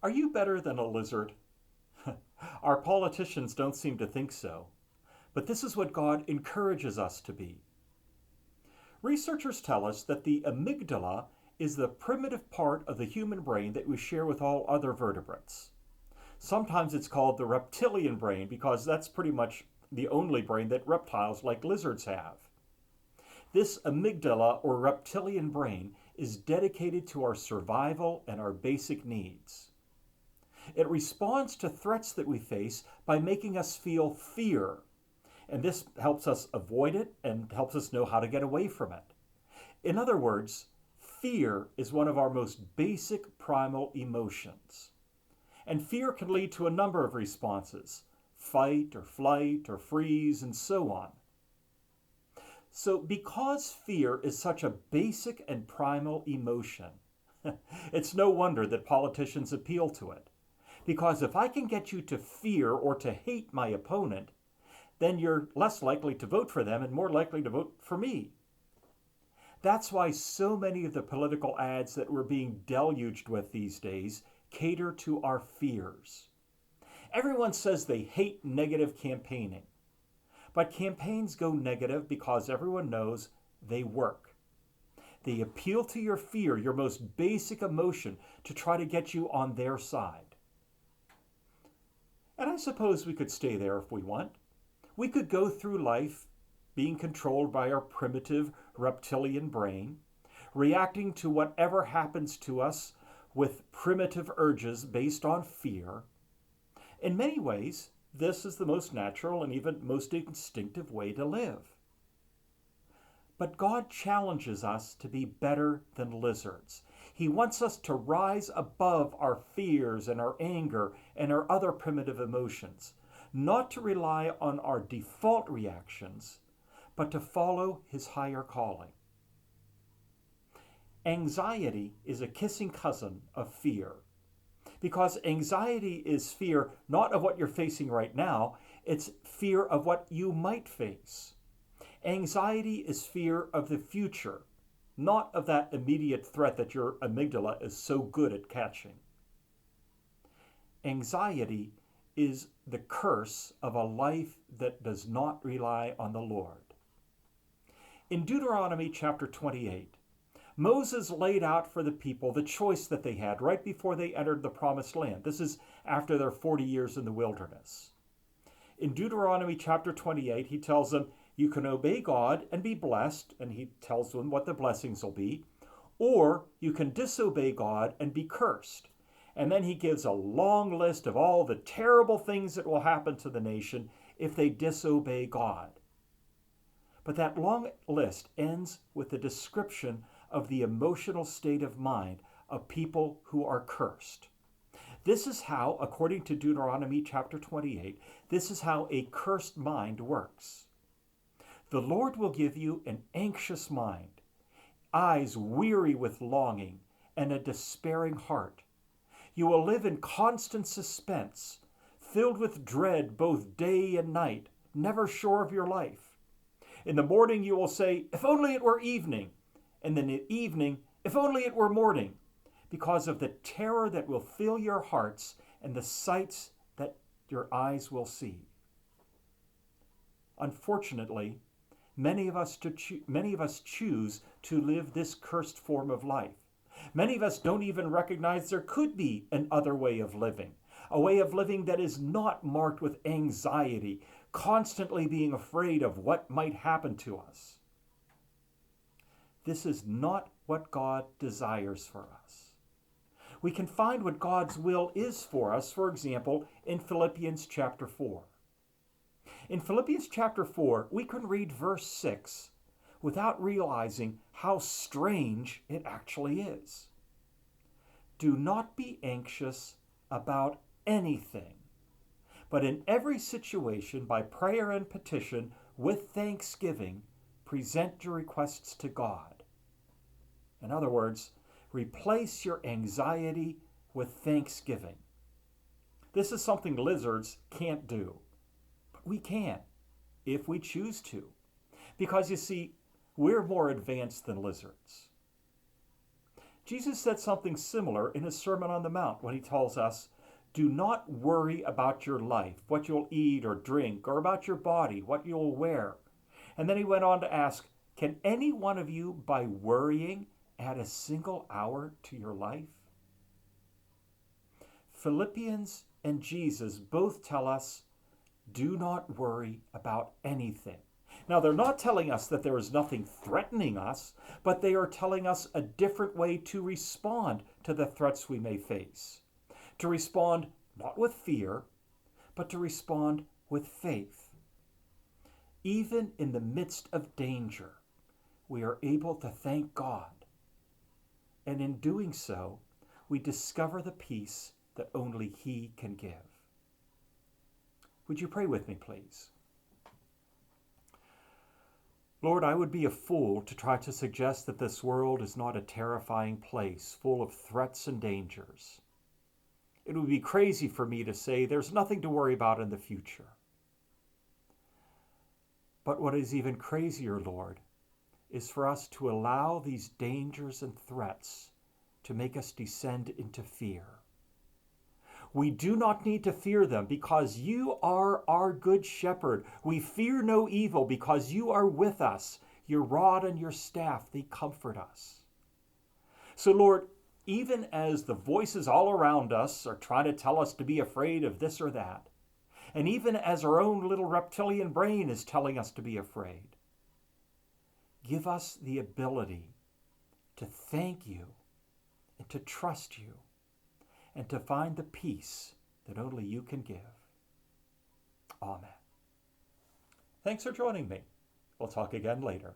Are you better than a lizard? Our politicians don't seem to think so, but this is what God encourages us to be. Researchers tell us that the amygdala is the primitive part of the human brain that we share with all other vertebrates. Sometimes it's called the reptilian brain because that's pretty much the only brain that reptiles like lizards have. This amygdala or reptilian brain is dedicated to our survival and our basic needs. It responds to threats that we face by making us feel fear, and this helps us avoid it and helps us know how to get away from it. In other words, fear is one of our most basic primal emotions. And fear can lead to a number of responses: fight or flight or freeze and so on. So because fear is such a basic and primal emotion, it's no wonder that politicians appeal to it. Because if I can get you to fear or to hate my opponent, then you're less likely to vote for them and more likely to vote for me. That's why so many of the political ads that we're being deluged with these days cater to our fears. Everyone says they hate negative campaigning. But campaigns go negative because everyone knows they work. They appeal to your fear, your most basic emotion, to try to get you on their side. And I suppose we could stay there if we want. We could go through life being controlled by our primitive reptilian brain, reacting to whatever happens to us with primitive urges based on fear. In many ways, this is the most natural and even most instinctive way to live. But God challenges us to be better than lizards. He wants us to rise above our fears and our anger and our other primitive emotions, not to rely on our default reactions, but to follow his higher calling. Anxiety is a kissing cousin of fear. Because anxiety is fear not of what you're facing right now, it's fear of what you might face. Anxiety is fear of the future, not of that immediate threat that your amygdala is so good at catching. Anxiety is the curse of a life that does not rely on the Lord. In Deuteronomy chapter 28, Moses laid out for the people the choice that they had right before they entered the promised land. This is after their 40 years in the wilderness. In Deuteronomy chapter 28, he tells them, you can obey God and be blessed, and he tells them what the blessings will be, or you can disobey God and be cursed. And then he gives a long list of all the terrible things that will happen to the nation if they disobey God. But that long list ends with a description of the emotional state of mind of people who are cursed. This is how, according to Deuteronomy chapter 28, this is how a cursed mind works. The Lord will give you an anxious mind, eyes weary with longing, and a despairing heart. You will live in constant suspense, filled with dread both day and night, never sure of your life. In the morning you will say, if only it were evening, and then in the evening, if only it were morning, because of the terror that will fill your hearts and the sights that your eyes will see. Unfortunately, many of us choose to live this cursed form of life. Many of us don't even recognize there could be an other way of living, a way of living that is not marked with anxiety, constantly being afraid of what might happen to us. This is not what God desires for us. We can find what God's will is for us, for example, in Philippians chapter 4. In Philippians chapter 4, we can read verse 6 without realizing how strange it actually is. Do not be anxious about anything, but in every situation, by prayer and petition, with thanksgiving, present your requests to God. In other words, replace your anxiety with thanksgiving. This is something lizards can't do, but we can if we choose to. Because you see, we're more advanced than lizards. Jesus said something similar in his Sermon on the Mount when he tells us, do not worry about your life, what you'll eat or drink, or about your body, what you'll wear. And then he went on to ask, can any one of you, by worrying, add a single hour to your life? Philippians and Jesus both tell us, do not worry about anything. Now, they're not telling us that there is nothing threatening us, but they are telling us a different way to respond to the threats we may face. To respond not with fear, but to respond with faith. Even in the midst of danger, we are able to thank God. And in doing so, we discover the peace that only He can give. Would you pray with me, please? Lord, I would be a fool to try to suggest that this world is not a terrifying place full of threats and dangers. It would be crazy for me to say there's nothing to worry about in the future. But what is even crazier, Lord, is for us to allow these dangers and threats to make us descend into fear. We do not need to fear them because you are our good shepherd. We fear no evil because you are with us. Your rod and your staff, they comfort us. So, Lord, even as the voices all around us are trying to tell us to be afraid of this or that, and even as our own little reptilian brain is telling us to be afraid, give us the ability to thank you and to trust you and to find the peace that only you can give. Amen. Thanks for joining me. We'll talk again later.